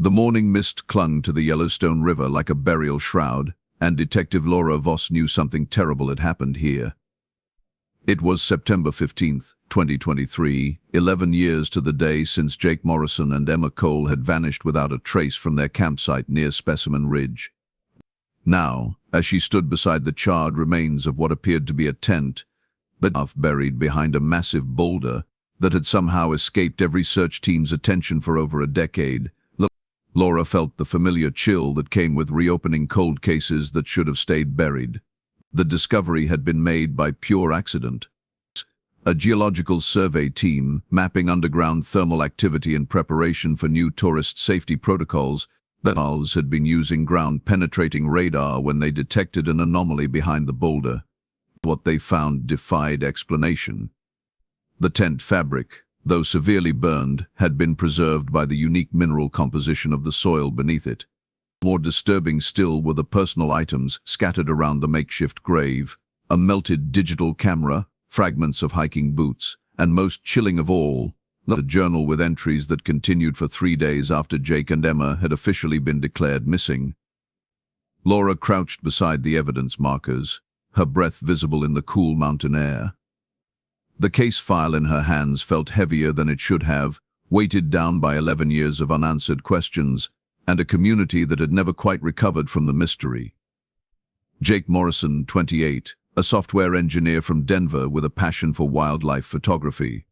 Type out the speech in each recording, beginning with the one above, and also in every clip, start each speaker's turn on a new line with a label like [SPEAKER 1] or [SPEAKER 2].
[SPEAKER 1] The morning mist clung to the Yellowstone River like a burial shroud, and Detective Laura Voss knew something terrible had happened here. It was September 15th, 2023, 11 years to the day since Jake Morrison and Emma Cole had vanished without a trace from their campsite near Specimen Ridge. Now, as she stood beside the charred remains of what appeared to be a tent, but half buried behind a massive boulder that had somehow escaped every search team's attention for over a decade, Laura felt the familiar chill that came with reopening cold cases that should have stayed buried. The discovery had been made by pure accident. A geological survey team, mapping underground thermal activity in preparation for new tourist safety protocols, had been using ground-penetrating radar when they detected an anomaly behind the boulder. What they found defied explanation. The tent fabric, though severely burned, had been preserved by the unique mineral composition of the soil beneath it. More disturbing still were the personal items scattered around the makeshift grave: a melted digital camera, fragments of hiking boots, and most chilling of all, the journal with entries that continued for 3 days after Jake and Emma had officially been declared missing. Laura crouched beside the evidence markers, her breath visible in the cool mountain air. The case file in her hands felt heavier than it should have, weighted down by 11 years of unanswered questions, and a community that had never quite recovered from the mystery. Jake Morrison, 28, a software engineer from Denver with a passion for wildlife photography.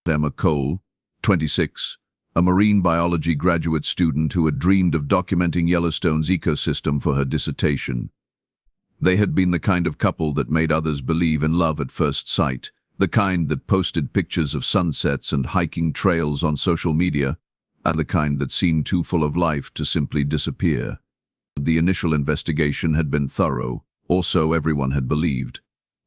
[SPEAKER 1] Emma Cole, 26, a marine biology graduate student who had dreamed of documenting Yellowstone's ecosystem for her dissertation. They had been the kind of couple that made others believe in love at first sight, the kind that posted pictures of sunsets and hiking trails on social media, and the kind that seemed too full of life to simply disappear. The initial investigation had been thorough, or so everyone had believed.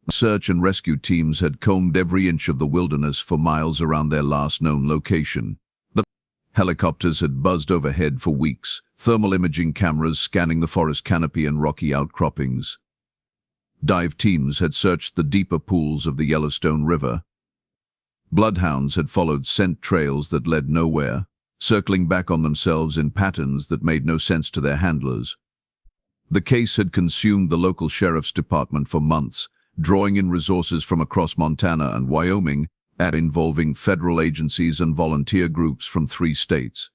[SPEAKER 1] Search and rescue teams had combed every inch of the wilderness for miles around their last known location. The helicopters had buzzed overhead for weeks, thermal imaging cameras scanning the forest canopy and rocky outcroppings. Dive teams had searched the deeper pools of the Yellowstone River. Bloodhounds had followed scent trails that led nowhere, circling back on themselves in patterns that made no sense to their handlers. The case had consumed the local sheriff's department for months, drawing in resources from across Montana and Wyoming, and involving federal agencies and volunteer groups from 3 states.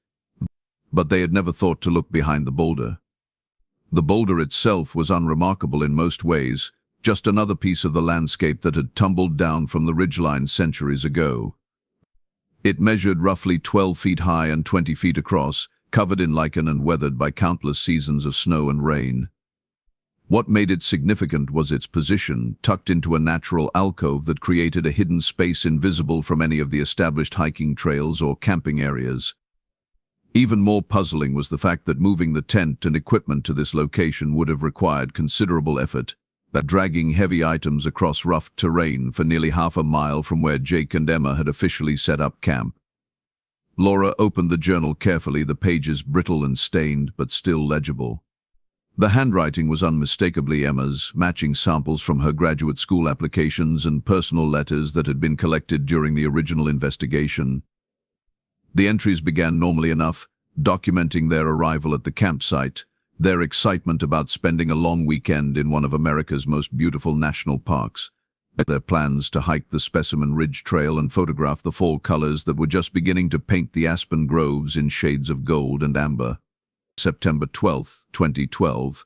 [SPEAKER 1] But they had never thought to look behind the boulder. The boulder itself was unremarkable in most ways, just another piece of the landscape that had tumbled down from the ridgeline centuries ago. It measured roughly 12 feet high and 20 feet across, covered in lichen and weathered by countless seasons of snow and rain. What made it significant was its position, tucked into a natural alcove that created a hidden space invisible from any of the established hiking trails or camping areas. Even more puzzling was the fact that moving the tent and equipment to this location would have required considerable effort, dragging heavy items across rough terrain for nearly half a mile from where Jake and Emma had officially set up camp. Laura opened the journal carefully, the pages brittle and stained, but still legible. The handwriting was unmistakably Emma's, matching samples from her graduate school applications and personal letters that had been collected during the original investigation. The entries began normally enough, documenting their arrival at the campsite, their excitement about spending a long weekend in one of America's most beautiful national parks, their plans to hike the Specimen Ridge Trail and photograph the fall colors that were just beginning to paint the aspen groves in shades of gold and amber. September 12, 2012.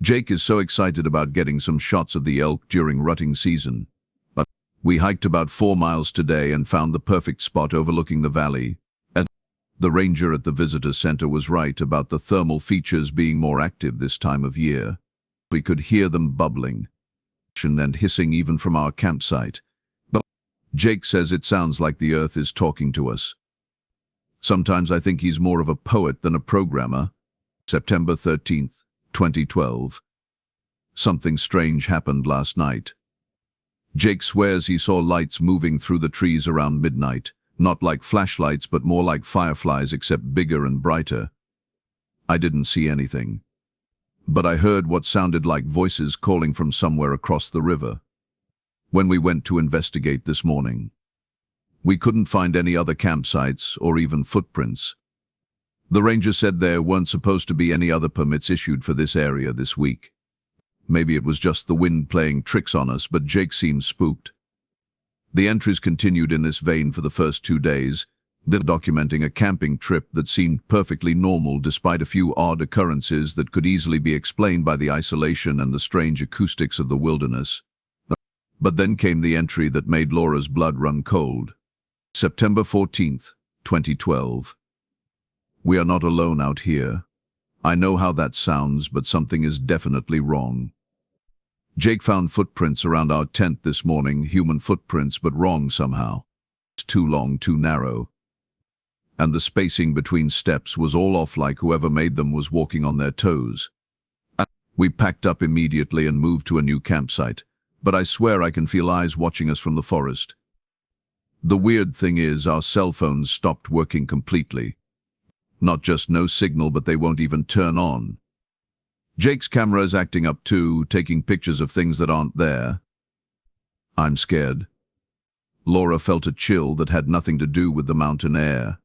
[SPEAKER 1] Jake is so excited about getting some shots of the elk during rutting season. But we hiked about 4 miles today and found the perfect spot overlooking the valley. The ranger at the visitor center was right about the thermal features being more active this time of year. We could hear them bubbling and hissing even from our campsite. But Jake says it sounds like the earth is talking to us. Sometimes I think he's more of a poet than a programmer. September 13th, 2012. Something strange happened last night. Jake swears he saw lights moving through the trees around midnight. Not like flashlights, but more like fireflies, except bigger and brighter. I didn't see anything. But I heard what sounded like voices calling from somewhere across the river. When we went to investigate this morning, we couldn't find any other campsites or even footprints. The ranger said there weren't supposed to be any other permits issued for this area this week. Maybe it was just the wind playing tricks on us, but Jake seemed spooked. The entries continued in this vein for the first 2 days, then documenting a camping trip that seemed perfectly normal despite a few odd occurrences that could easily be explained by the isolation and the strange acoustics of the wilderness. But then came the entry that made Laura's blood run cold. September 14th, 2012. We are not alone out here. I know how that sounds, but something is definitely wrong. Jake found footprints around our tent this morning, human footprints, but wrong somehow. Too long, too narrow. And the spacing between steps was all off, like whoever made them was walking on their toes. We packed up immediately and moved to a new campsite, but I swear I can feel eyes watching us from the forest. The weird thing is our cell phones stopped working completely. Not just no signal, but they won't even turn on. Jake's camera is acting up too, taking pictures of things that aren't there. I'm scared. Laura felt a chill that had nothing to do with the mountain air.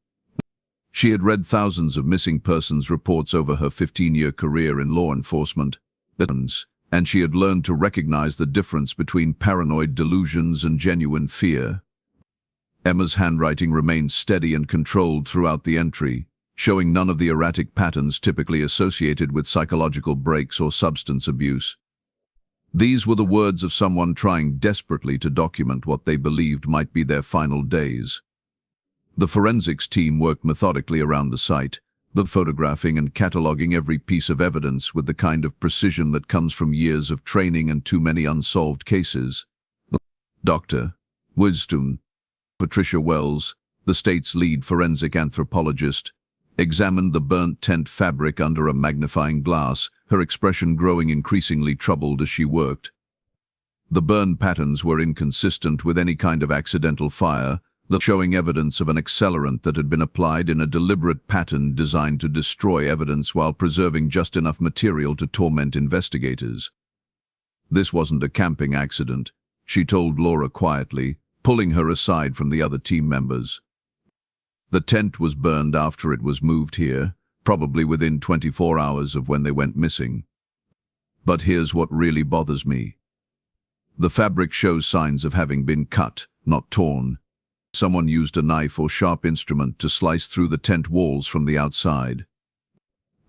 [SPEAKER 1] She had read thousands of missing persons reports over her 15-year career in law enforcement, and she had learned to recognize the difference between paranoid delusions and genuine fear. Emma's handwriting remained steady and controlled throughout the entry, showing none of the erratic patterns typically associated with psychological breaks or substance abuse. These were the words of someone trying desperately to document what they believed might be their final days. The forensics team worked methodically around the site, photographing and cataloging every piece of evidence with the kind of precision that comes from years of training and too many unsolved cases. Dr. Wisdom, Patricia Wells, the state's lead forensic anthropologist, examined the burnt tent fabric under a magnifying glass, her expression growing increasingly troubled as she worked. The burn patterns were inconsistent with any kind of accidental fire, showing evidence of an accelerant that had been applied in a deliberate pattern designed to destroy evidence while preserving just enough material to torment investigators. This wasn't a camping accident, she told Laura quietly, pulling her aside from the other team members. The tent was burned after it was moved here, probably within 24 hours of when they went missing. But here's what really bothers me. The fabric shows signs of having been cut, not torn. Someone used a knife or sharp instrument to slice through the tent walls from the outside,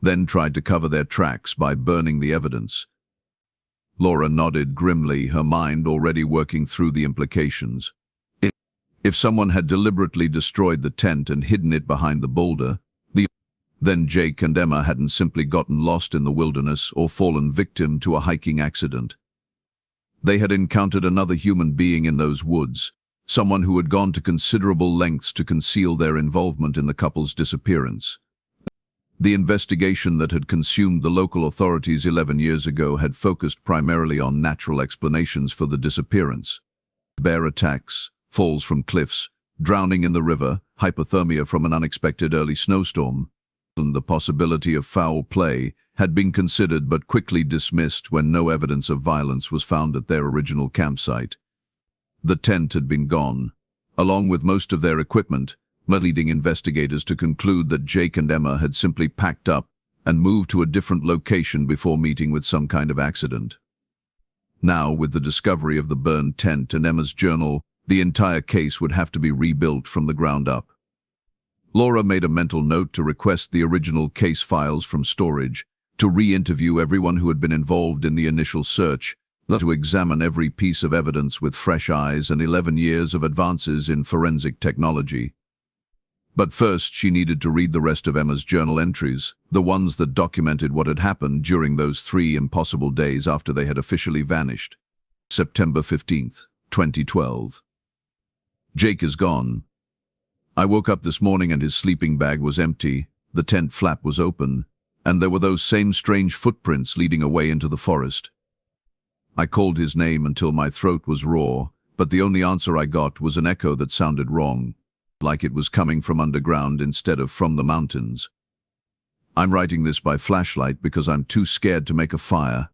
[SPEAKER 1] then tried to cover their tracks by burning the evidence. Laura nodded grimly, her mind already working through the implications. If someone had deliberately destroyed the tent and hidden it behind the boulder, then Jake and Emma hadn't simply gotten lost in the wilderness or fallen victim to a hiking accident. They had encountered another human being in those woods, someone who had gone to considerable lengths to conceal their involvement in the couple's disappearance. The investigation that had consumed the local authorities 11 years ago had focused primarily on natural explanations for the disappearance. Bear attacks, falls from cliffs, drowning in the river, hypothermia from an unexpected early snowstorm, and the possibility of foul play had been considered but quickly dismissed when no evidence of violence was found at their original campsite. The tent had been gone, along with most of their equipment, leading investigators to conclude that Jake and Emma had simply packed up and moved to a different location before meeting with some kind of accident. Now, with the discovery of the burned tent and Emma's journal, the entire case would have to be rebuilt from the ground up. Laura made a mental note to request the original case files from storage, to re-interview everyone who had been involved in the initial search, to examine every piece of evidence with fresh eyes and 11 years of advances in forensic technology. But first, she needed to read the rest of Emma's journal entries, the ones that documented what had happened during those 3 impossible days after they had officially vanished. September 15th, 2012. Jake is gone. I woke up this morning and his sleeping bag was empty, the tent flap was open, and there were those same strange footprints leading away into the forest. I called his name until my throat was raw, but the only answer I got was an echo that sounded wrong, like it was coming from underground instead of from the mountains. I'm writing this by flashlight because I'm too scared to make a fire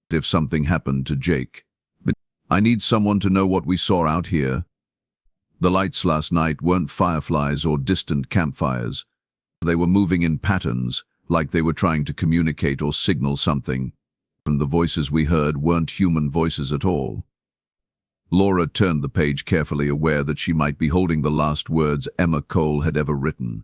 [SPEAKER 1] if something happened to Jake. But I need someone to know what we saw out here. The lights last night weren't fireflies or distant campfires. They were moving in patterns, like they were trying to communicate or signal something, and the voices we heard weren't human voices at all. Laura turned the page carefully, aware that she might be holding the last words Emma Cole had ever written.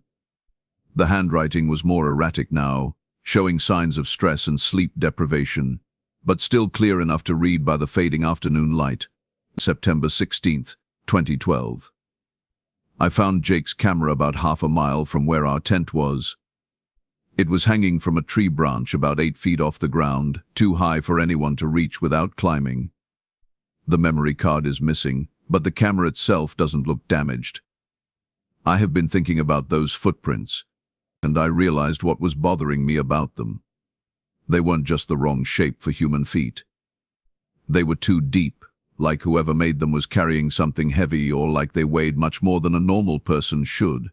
[SPEAKER 1] The handwriting was more erratic now, showing signs of stress and sleep deprivation, but still clear enough to read by the fading afternoon light. September 16th, 2012. I found Jake's camera about half a mile from where our tent was. It was hanging from a tree branch about 8 feet off the ground, too high for anyone to reach without climbing. The memory card is missing, but the camera itself doesn't look damaged. I have been thinking about those footprints, and I realized what was bothering me about them. They weren't just the wrong shape for human feet. They were too deep, like whoever made them was carrying something heavy, or like they weighed much more than a normal person should.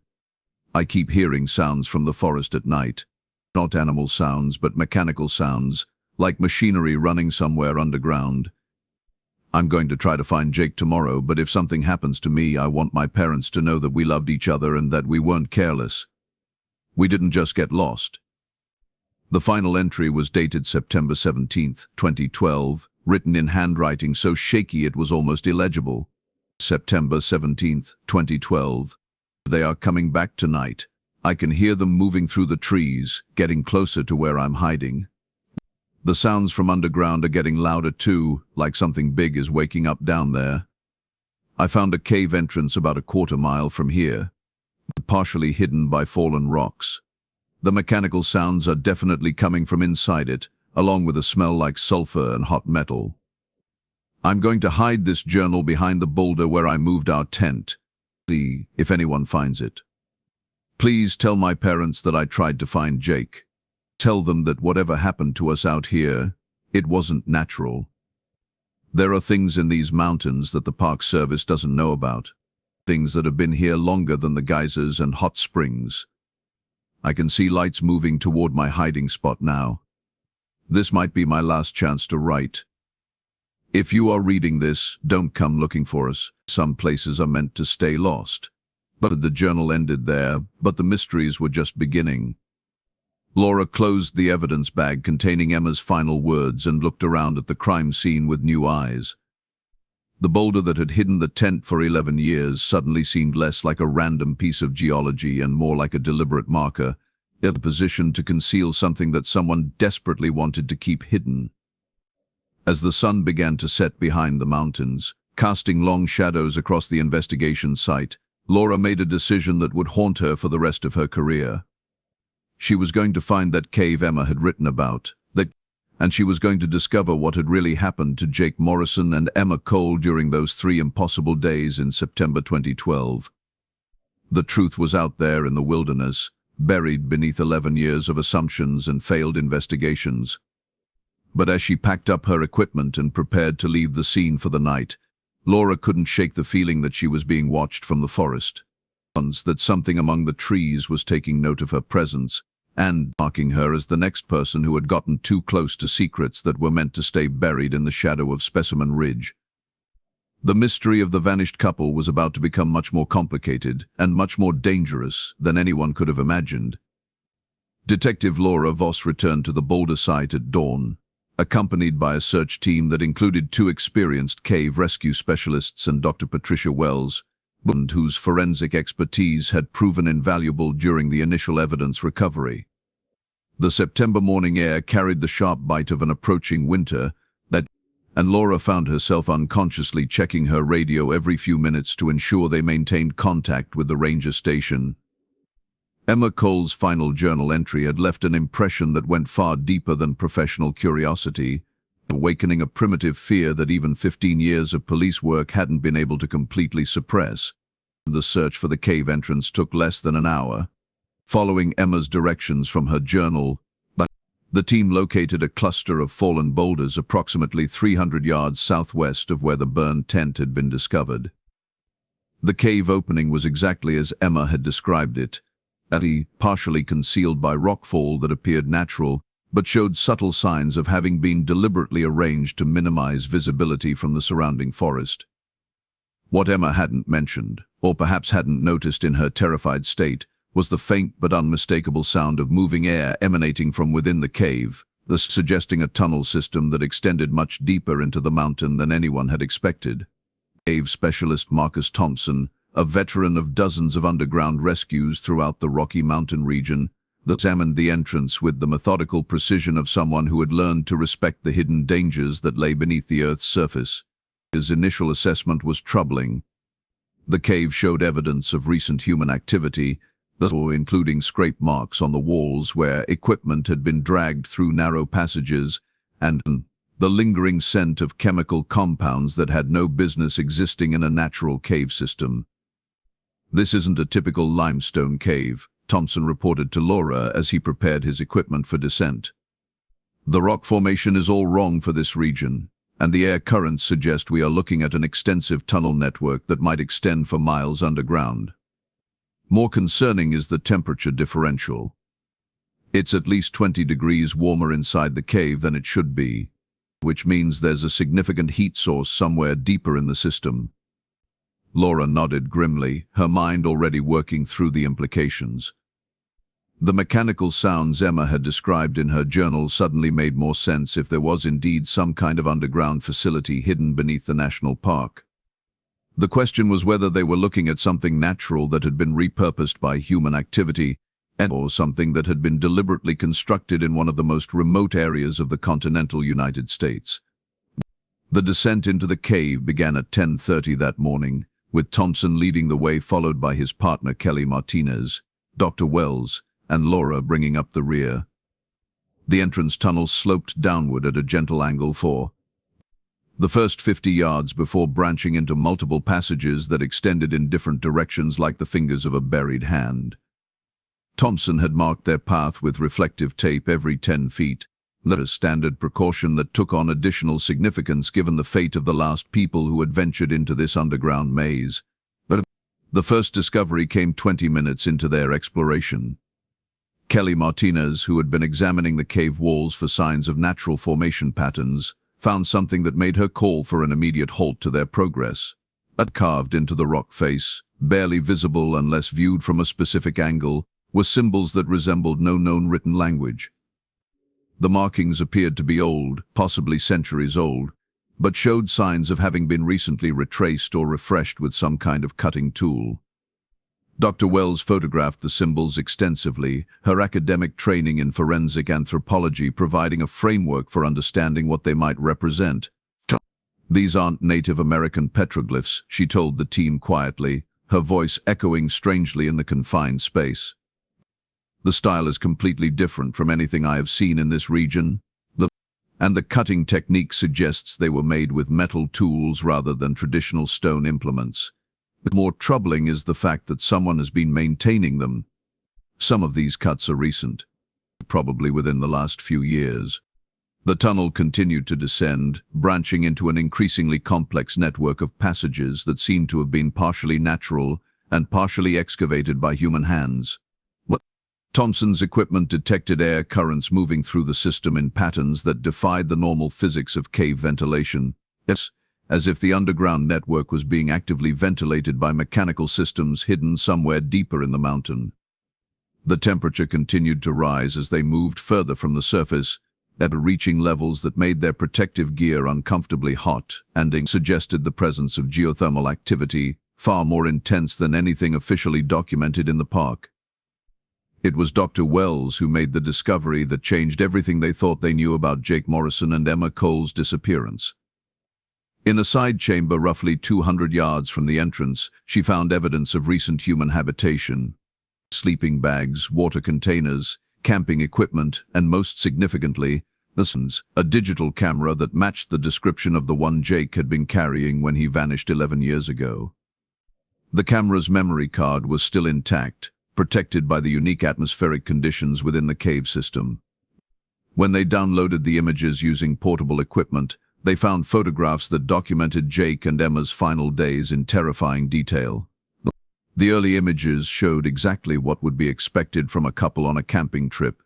[SPEAKER 1] I keep hearing sounds from the forest at night. Not animal sounds, but mechanical sounds, like machinery running somewhere underground. I'm going to try to find Jake tomorrow, but if something happens to me, I want my parents to know that we loved each other and that we weren't careless. We didn't just get lost. The final entry was dated September 17th, 2012, written in handwriting so shaky it was almost illegible. September 17th, 2012. They are coming back tonight. I can hear them moving through the trees, getting closer to where I'm hiding. The sounds from underground are getting louder too, like something big is waking up down there. I found a cave entrance about a quarter mile from here, partially hidden by fallen rocks. The mechanical sounds are definitely coming from inside it, along with a smell like sulfur and hot metal. I'm going to hide this journal behind the boulder where I moved our tent, if anyone finds it. Please tell my parents that I tried to find Jake. Tell them that whatever happened to us out here, it wasn't natural. There are things in these mountains that the Park Service doesn't know about. Things that have been here longer than the geysers and hot springs. I can see lights moving toward my hiding spot now. This might be my last chance to write. If you are reading this, don't come looking for us. Some places are meant to stay lost. But the journal ended there, but the mysteries were just beginning. Laura closed the evidence bag containing Emma's final words and looked around at the crime scene with new eyes. The boulder that had hidden the tent for 11 years suddenly seemed less like a random piece of geology and more like a deliberate marker, in a position to conceal something that someone desperately wanted to keep hidden. As the sun began to set behind the mountains, casting long shadows across the investigation site, Laura made a decision that would haunt her for the rest of her career. She was going to find that cave Emma had written about, and she was going to discover what had really happened to Jake Morrison and Emma Cole during those 3 impossible days in September 2012. The truth was out there in the wilderness, buried beneath 11 years of assumptions and failed investigations. But as she packed up her equipment and prepared to leave the scene for the night, Laura couldn't shake the feeling that she was being watched from the forest. That something among the trees was taking note of her presence and marking her as the next person who had gotten too close to secrets that were meant to stay buried in the shadow of Specimen Ridge. The mystery of the vanished couple was about to become much more complicated and much more dangerous than anyone could have imagined. Detective Laura Voss returned to the Boulder site at dawn, accompanied by a search team that included 2 experienced cave rescue specialists and Dr. Patricia Wells, whose forensic expertise had proven invaluable during the initial evidence recovery. The September morning air carried the sharp bite of an approaching winter, and Laura found herself unconsciously checking her radio every few minutes to ensure they maintained contact with the ranger station. Emma Cole's final journal entry had left an impression that went far deeper than professional curiosity, awakening a primitive fear that even 15 years of police work hadn't been able to completely suppress. The search for the cave entrance took less than an hour. Following Emma's directions from her journal, the team located a cluster of fallen boulders approximately 300 yards southwest of where the burned tent had been discovered. The cave opening was exactly as Emma had described it, partially concealed by rockfall that appeared natural, but showed subtle signs of having been deliberately arranged to minimize visibility from the surrounding forest. What Emma hadn't mentioned, or perhaps hadn't noticed in her terrified state, was the faint but unmistakable sound of moving air emanating from within the cave, thus suggesting a tunnel system that extended much deeper into the mountain than anyone had expected. Cave specialist Marcus Thompson, a veteran of dozens of underground rescues throughout the Rocky Mountain region, examined the entrance with the methodical precision of someone who had learned to respect the hidden dangers that lay beneath the Earth's surface. His initial assessment was troubling. The cave showed evidence of recent human activity, including scrape marks on the walls where equipment had been dragged through narrow passages, and the lingering scent of chemical compounds that had no business existing in a natural cave system. "This isn't a typical limestone cave," Thompson reported to Laura as he prepared his equipment for descent. "The rock formation is all wrong for this region, and the air currents suggest we are looking at an extensive tunnel network that might extend for miles underground. More concerning is the temperature differential. It's at least 20 degrees warmer inside the cave than it should be, which means there's a significant heat source somewhere deeper in the system." Laura nodded grimly, her mind already working through the implications. The mechanical sounds Emma had described in her journal suddenly made more sense if there was indeed some kind of underground facility hidden beneath the national park. The question was whether they were looking at something natural that had been repurposed by human activity, or something that had been deliberately constructed in one of the most remote areas of the continental United States. The descent into the cave began at 10:30 that morning, with Thompson leading the way, followed by his partner Kelly Martinez, Dr. Wells, and Laura bringing up the rear. The entrance tunnel sloped downward at a gentle angle for the first 50 yards before branching into multiple passages that extended in different directions like the fingers of a buried hand. Thompson had marked their path with reflective tape every 10 feet, a standard precaution that took on additional significance given the fate of the last people who had ventured into this underground maze. But the first discovery came 20 minutes into their exploration. Kelly Martinez, who had been examining the cave walls for signs of natural formation patterns, found something that made her call for an immediate halt to their progress. Carved into the rock face, barely visible unless viewed from a specific angle, were symbols that resembled no known written language. The markings appeared to be old, possibly centuries old, but showed signs of having been recently retraced or refreshed with some kind of cutting tool. Dr. Wells photographed the symbols extensively, her academic training in forensic anthropology providing a framework for understanding what they might represent. "These aren't Native American petroglyphs," she told the team quietly, her voice echoing strangely in the confined space. "The style is completely different from anything I have seen in this region, and the cutting technique suggests they were made with metal tools rather than traditional stone implements. More troubling is the fact that someone has been maintaining them. Some of these cuts are recent, probably within the last few years." The tunnel continued to descend, branching into an increasingly complex network of passages that seemed to have been partially natural and partially excavated by human hands. Thompson's equipment detected air currents moving through the system in patterns that defied the normal physics of cave ventilation. It's as if the underground network was being actively ventilated by mechanical systems hidden somewhere deeper in the mountain. The temperature continued to rise as they moved further from the surface, reaching levels that made their protective gear uncomfortably hot and suggested the presence of geothermal activity, far more intense than anything officially documented in the park. It was Dr. Wells who made the discovery that changed everything they thought they knew about Jake Morrison and Emma Cole's disappearance. In a side chamber roughly 200 yards from the entrance, she found evidence of recent human habitation. Sleeping bags, water containers, camping equipment, and most significantly, a digital camera that matched the description of the one Jake had been carrying when he vanished 11 years ago. The camera's memory card was still intact, protected by the unique atmospheric conditions within the cave system. When they downloaded the images using portable equipment, they found photographs that documented Jake and Emma's final days in terrifying detail. The early images showed exactly what would be expected from a couple on a camping trip.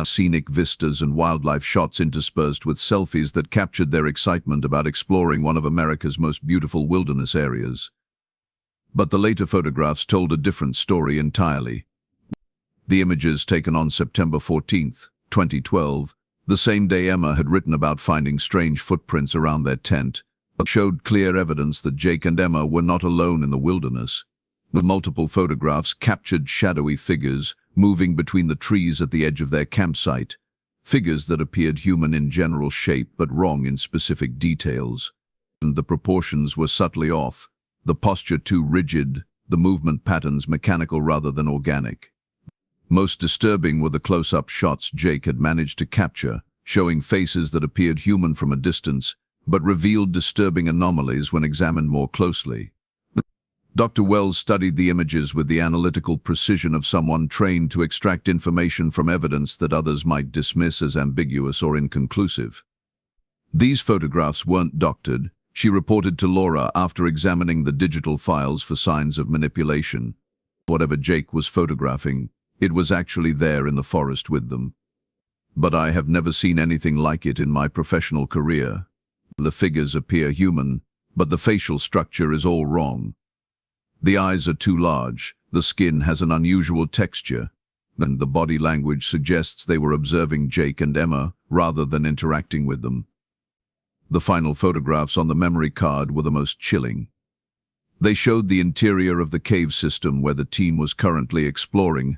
[SPEAKER 1] Scenic vistas and wildlife shots interspersed with selfies that captured their excitement about exploring one of America's most beautiful wilderness areas. But the later photographs told a different story entirely. The images taken on September 14, 2012, the same day Emma had written about finding strange footprints around their tent, showed clear evidence that Jake and Emma were not alone in the wilderness. The multiple photographs captured shadowy figures moving between the trees at the edge of their campsite, figures that appeared human in general shape but wrong in specific details. And the proportions were subtly off, the posture too rigid, the movement patterns mechanical rather than organic. Most disturbing were the close-up shots Jake had managed to capture, showing faces that appeared human from a distance, but revealed disturbing anomalies when examined more closely. Dr. Wells studied the images with the analytical precision of someone trained to extract information from evidence that others might dismiss as ambiguous or inconclusive. These photographs weren't doctored, she reported to Laura after examining the digital files for signs of manipulation. Whatever Jake was photographing, it was actually there in the forest with them. But I have never seen anything like it in my professional career. The figures appear human, but the facial structure is all wrong. The eyes are too large, the skin has an unusual texture, and the body language suggests they were observing Jake and Emma rather than interacting with them. The final photographs on the memory card were the most chilling. They showed the interior of the cave system where the team was currently exploring,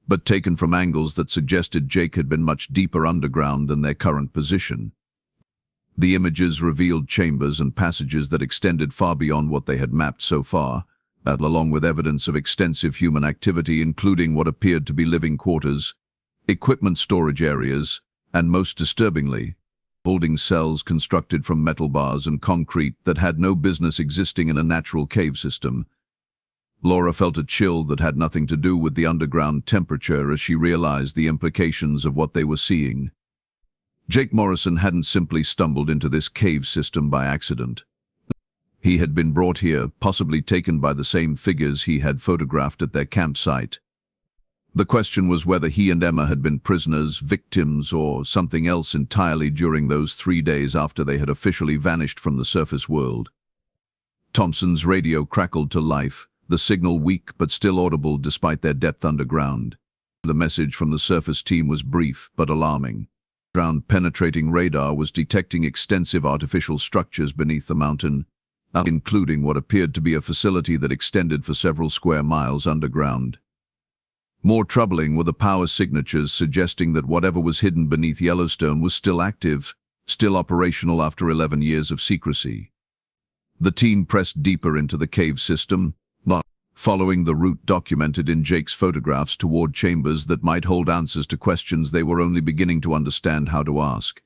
[SPEAKER 1] but taken from angles that suggested Jake had been much deeper underground than their current position. The images revealed chambers and passages that extended far beyond what they had mapped so far, along with evidence of extensive human activity, including what appeared to be living quarters, equipment storage areas, and most disturbingly, holding cells constructed from metal bars and concrete that had no business existing in a natural cave system. Laura felt a chill that had nothing to do with the underground temperature as she realized the implications of what they were seeing. Jake Morrison hadn't simply stumbled into this cave system by accident. He had been brought here, possibly taken by the same figures he had photographed at their campsite. The question was whether he and Emma had been prisoners, victims, or something else entirely during those 3 days after they had officially vanished from the surface world. Thompson's radio crackled to life, the signal weak but still audible despite their depth underground. The message from the surface team was brief but alarming. Ground-penetrating radar was detecting extensive artificial structures beneath the mountain, including what appeared to be a facility that extended for several square miles underground. More troubling were the power signatures suggesting that whatever was hidden beneath Yellowstone was still active, still operational after 11 years of secrecy. The team pressed deeper into the cave system, following the route documented in Jake's photographs toward chambers that might hold answers to questions they were only beginning to understand how to ask.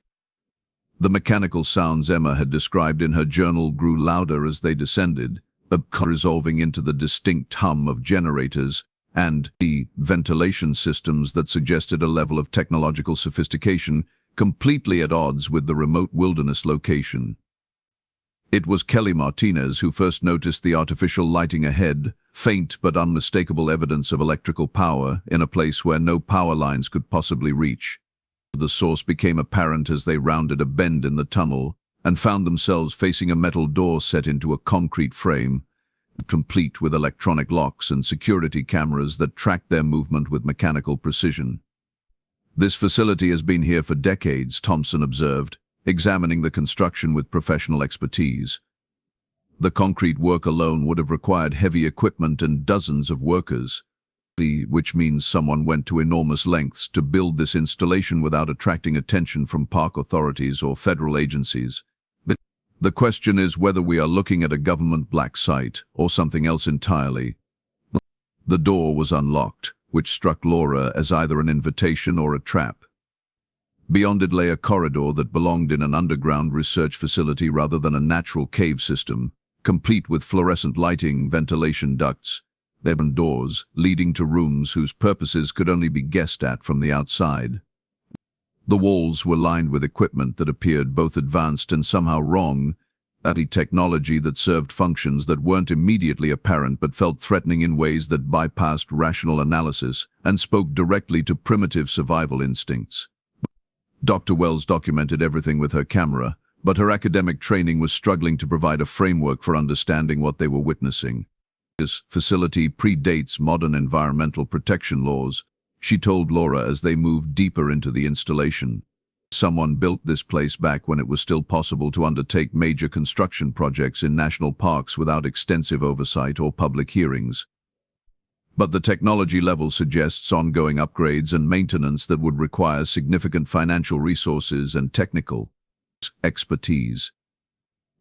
[SPEAKER 1] The mechanical sounds Emma had described in her journal grew louder as they descended, resolving into the distinct hum of generators and the ventilation systems that suggested a level of technological sophistication completely at odds with the remote wilderness location. It was Kelly Martinez who first noticed the artificial lighting ahead, faint but unmistakable evidence of electrical power in a place where no power lines could possibly reach. The source became apparent as they rounded a bend in the tunnel and found themselves facing a metal door set into a concrete frame, complete with electronic locks and security cameras that tracked their movement with mechanical precision. "This facility has been here for decades," Thompson observed, examining the construction with professional expertise. The concrete work alone would have required heavy equipment and dozens of workers, which means someone went to enormous lengths to build this installation without attracting attention from park authorities or federal agencies. The question is whether we are looking at a government black site or something else entirely. The door was unlocked, which struck Laura as either an invitation or a trap. Beyond it lay a corridor that belonged in an underground research facility rather than a natural cave system, complete with fluorescent lighting, ventilation ducts, and doors leading to rooms whose purposes could only be guessed at from the outside. The walls were lined with equipment that appeared both advanced and somehow wrong, technology that served functions that weren't immediately apparent but felt threatening in ways that bypassed rational analysis and spoke directly to primitive survival instincts. Dr. Wells documented everything with her camera, but her academic training was struggling to provide a framework for understanding what they were witnessing. This facility predates modern environmental protection laws, she told Laura as they moved deeper into the installation. Someone built this place back when it was still possible to undertake major construction projects in national parks without extensive oversight or public hearings. But the technology level suggests ongoing upgrades and maintenance that would require significant financial resources and technical expertise.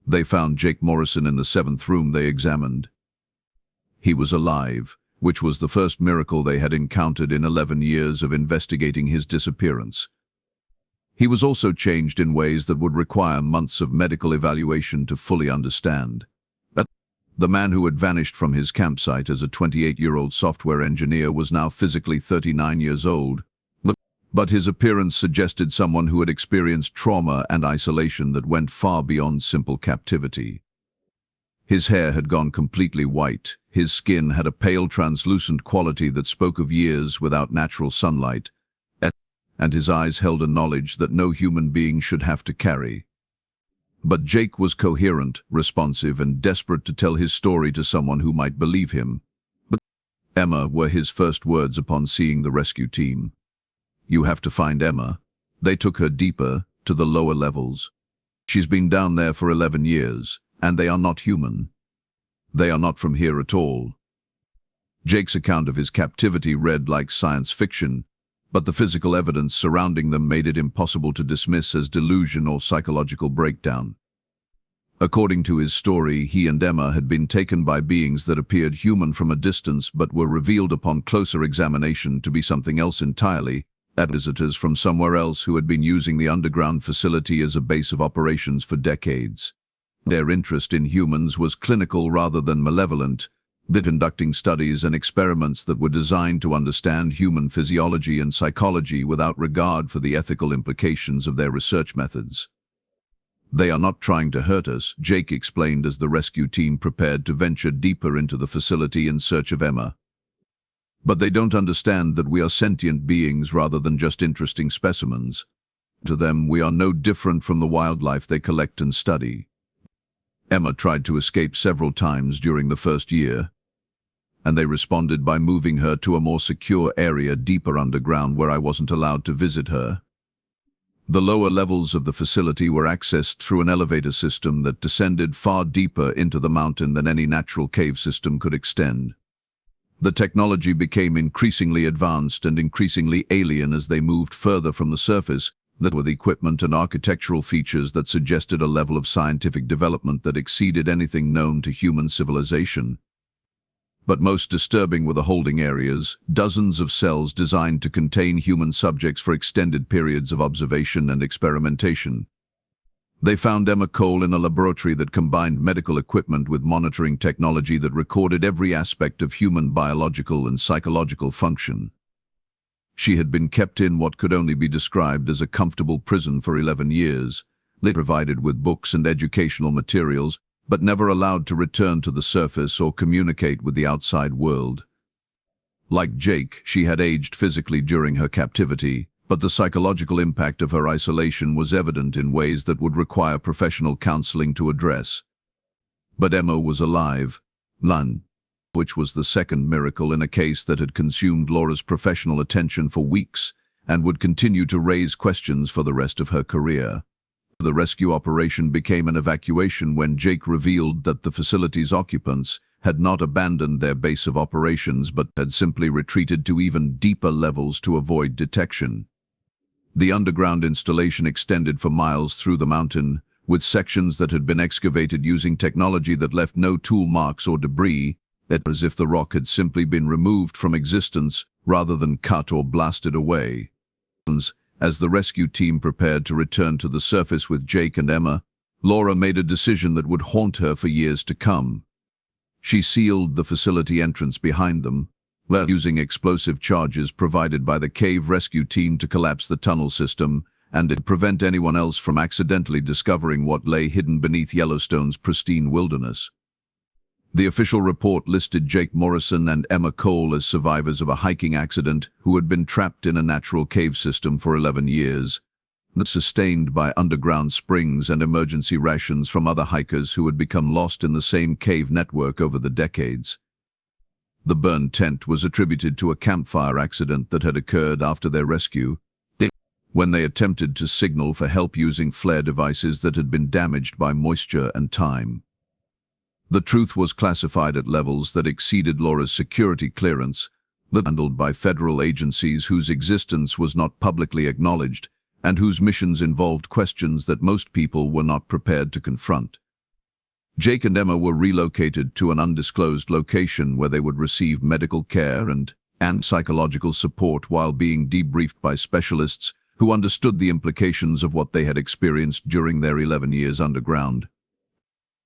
[SPEAKER 1] They found Jake Morrison in the 7th room they examined. He was alive, which was the first miracle they had encountered in 11 years of investigating his disappearance. He was also changed in ways that would require months of medical evaluation to fully understand. The man who had vanished from his campsite as a 28-year-old software engineer was now physically 39 years old, but his appearance suggested someone who had experienced trauma and isolation that went far beyond simple captivity. His hair had gone completely white, his skin had a pale translucent quality that spoke of years without natural sunlight, and his eyes held a knowledge that no human being should have to carry. But Jake was coherent, responsive, and desperate to tell his story to someone who might believe him. Emma were his first words upon seeing the rescue team. "You have to find Emma." They took her deeper, to the lower levels. "She's been down there for 11 years, and they are not human. They are not from here at all." Jake's account of his captivity read like science fiction, but the physical evidence surrounding them made it impossible to dismiss as delusion or psychological breakdown. According to his story, he and Emma had been taken by beings that appeared human from a distance but were revealed upon closer examination to be something else entirely, visitors from somewhere else who had been using the underground facility as a base of operations for decades. Their interest in humans was clinical rather than malevolent, conducting studies and experiments that were designed to understand human physiology and psychology without regard for the ethical implications of their research methods. "They are not trying to hurt us," Jake explained as the rescue team prepared to venture deeper into the facility in search of Emma. "But they don't understand that we are sentient beings rather than just interesting specimens. To them, we are no different from the wildlife they collect and study." Emma tried to escape several times during the first year, and they responded by moving her to a more secure area deeper underground where I wasn't allowed to visit her. The lower levels of the facility were accessed through an elevator system that descended far deeper into the mountain than any natural cave system could extend. The technology became increasingly advanced and increasingly alien as they moved further from the surface, with equipment and architectural features that suggested a level of scientific development that exceeded anything known to human civilization. But most disturbing were the holding areas, dozens of cells designed to contain human subjects for extended periods of observation and experimentation. They found Emma Cole in a laboratory that combined medical equipment with monitoring technology that recorded every aspect of human biological and psychological function. She had been kept in what could only be described as a comfortable prison for 11 years, provided with books and educational materials, but never allowed to return to the surface or communicate with the outside world. Like Jake, she had aged physically during her captivity, but the psychological impact of her isolation was evident in ways that would require professional counseling to address. But Emma was alive, which was the second miracle in a case that had consumed Laura's professional attention for weeks and would continue to raise questions for the rest of her career. The rescue operation became an evacuation when Jake revealed that the facility's occupants had not abandoned their base of operations but had simply retreated to even deeper levels to avoid detection. The underground installation extended for miles through the mountain, with sections that had been excavated using technology that left no tool marks or debris, as if the rock had simply been removed from existence rather than cut or blasted away. As the rescue team prepared to return to the surface with Jake and Emma, Laura made a decision that would haunt her for years to come. She sealed the facility entrance behind them, using explosive charges provided by the cave rescue team to collapse the tunnel system and to prevent anyone else from accidentally discovering what lay hidden beneath Yellowstone's pristine wilderness. The official report listed Jake Morrison and Emma Cole as survivors of a hiking accident who had been trapped in a natural cave system for 11 years, sustained by underground springs and emergency rations from other hikers who had become lost in the same cave network over the decades. The burned tent was attributed to a campfire accident that had occurred after their rescue, when they attempted to signal for help using flare devices that had been damaged by moisture and time. The truth was classified at levels that exceeded Laura's security clearance, handled by federal agencies whose existence was not publicly acknowledged and whose missions involved questions that most people were not prepared to confront. Jake and Emma were relocated to an undisclosed location where they would receive medical care and psychological support while being debriefed by specialists who understood the implications of what they had experienced during their 11 years underground.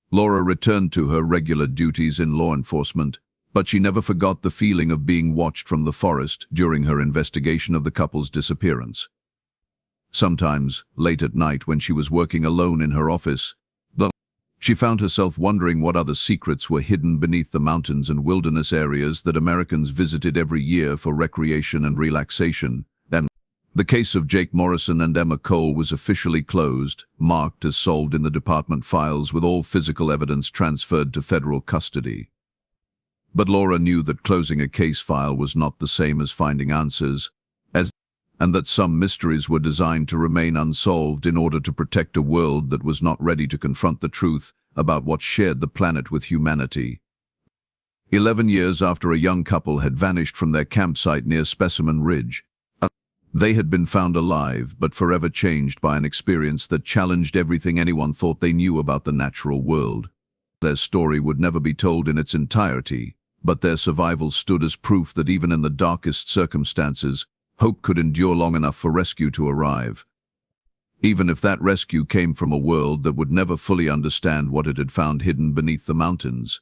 [SPEAKER 1] Laura returned to her regular duties in law enforcement, but she never forgot the feeling of being watched from the forest during her investigation of the couple's disappearance. Sometimes, late at night when she was working alone in her office, she found herself wondering what other secrets were hidden beneath the mountains and wilderness areas that Americans visited every year for recreation and relaxation. The case of Jake Morrison and Emma Cole was officially closed, marked as solved in the department files with all physical evidence transferred to federal custody. But Laura knew that closing a case file was not the same as finding answers, and that some mysteries were designed to remain unsolved in order to protect a world that was not ready to confront the truth about what shared the planet with humanity. 11 years after a young couple had vanished from their campsite near Specimen Ridge, they had been found alive but forever changed by an experience that challenged everything anyone thought they knew about the natural world. Their story would never be told in its entirety, but their survival stood as proof that even in the darkest circumstances, hope could endure long enough for rescue to arrive. Even if that rescue came from a world that would never fully understand what it had found hidden beneath the mountains.